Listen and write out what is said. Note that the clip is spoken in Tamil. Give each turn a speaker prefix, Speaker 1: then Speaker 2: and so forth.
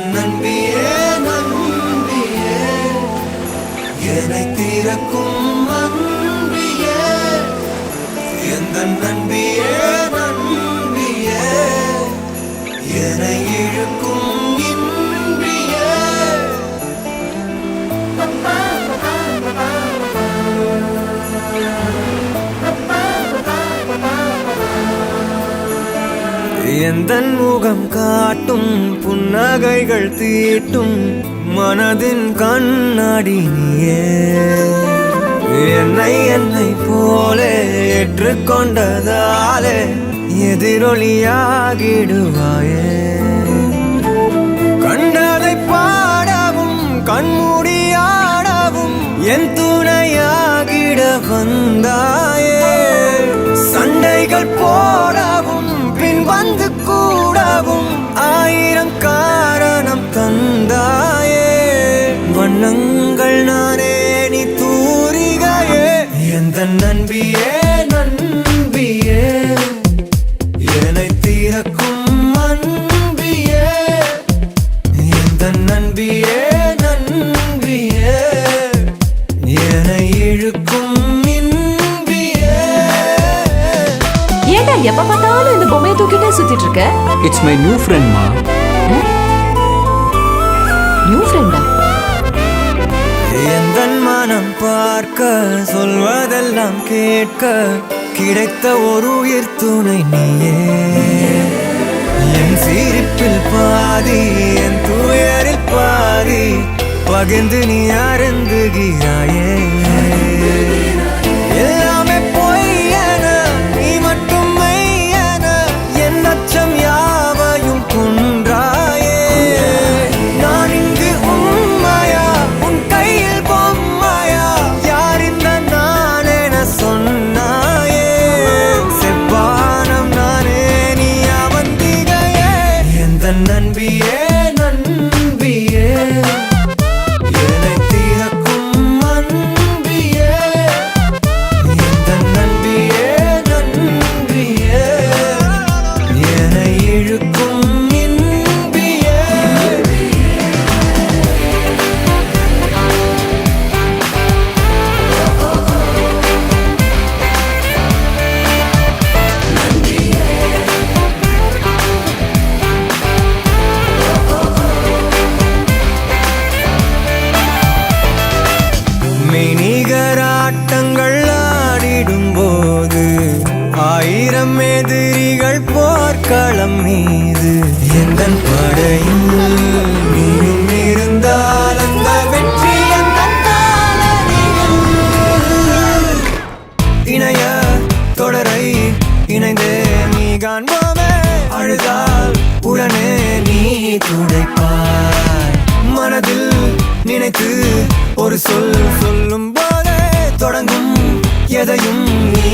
Speaker 1: நம்பியே நம்பியே என்னை தீரக்கும் நம்பியே எந்த நம்பியே நம்பியே என்னை இழுக்கும் இன்பியே எந்தன் முகம் காட்டும் புன்னகைகள் தீட்டும் மனதின் கண்ணாடி நீயே என்னை போலே ஏற்றுக்கொண்டதாலே எதிரொலியாகிடுவாயே கண்டதை பாடவும் கண்மூடியாடவும் என் துணையாகிட வந்தாயே சண்டைகள் போடவும் பின் வந்து கூடவும் ஆயிரம் காரணம் தந்தாயே வண்ணங்கள் நானே நீ தூரிகையே எந்த நம்பியே நம்பியே என்னை தீரக்கும் அன்பியே எந்த நம்பியே நம்பியே என்னை இழுக்கும்
Speaker 2: எப்ப பார்த்தாலும் இந்த பொம்மையை தூக்கிட்டே சுத்திட்டு இருக்க.
Speaker 3: இட்ஸ் மை நியூ ஃப்ரெண்ட் மா.
Speaker 2: நியூ ஃப்ரெண்டா?
Speaker 1: எந்தன் மனம் பார்க்க சொல்வதெல்லாம் கேட்க கிடைத்த ஒரு உயிர் துணை நீயே என் சிரிப்பில் பாதி என் துயரில் பாதி பகிர்ந்து நீ அருந்துகிறாயே எல்லாமே பொய் என நீ மட்டும் மெய் என என் அச்சம் யாவையும் கொன்றாயே நான் இங்கு உண்மையா உன் கையில் பொம்மையா யார் இந்த நான் என சொன்னாயே செவ்வானம் நானே நீ அவந்திகையே எந்த நம்பியே நம்பியே என்னை தீரக்கும் அன்பியே எந்த நம்பியே நம்பியே என்னை இழுக்கும் இன்பியே மெய்நிகராட்டங்கள் ஆடிடும் போது ஆயிரம் எதிரிகள் போர்க்களம் மீது எந்தன் படையில் நீயும் இருந்தால் அந்த வெற்றி எந்தன் காலடியில் இணைய தொடரை இணைந்தே நீ காண்போமே அழுதால் உடனே நீ துடைப்பாய் மனதில் நினைத்து ஒரு சொல் சொல்லும் போதே தொடங்கும் எதையும் நீ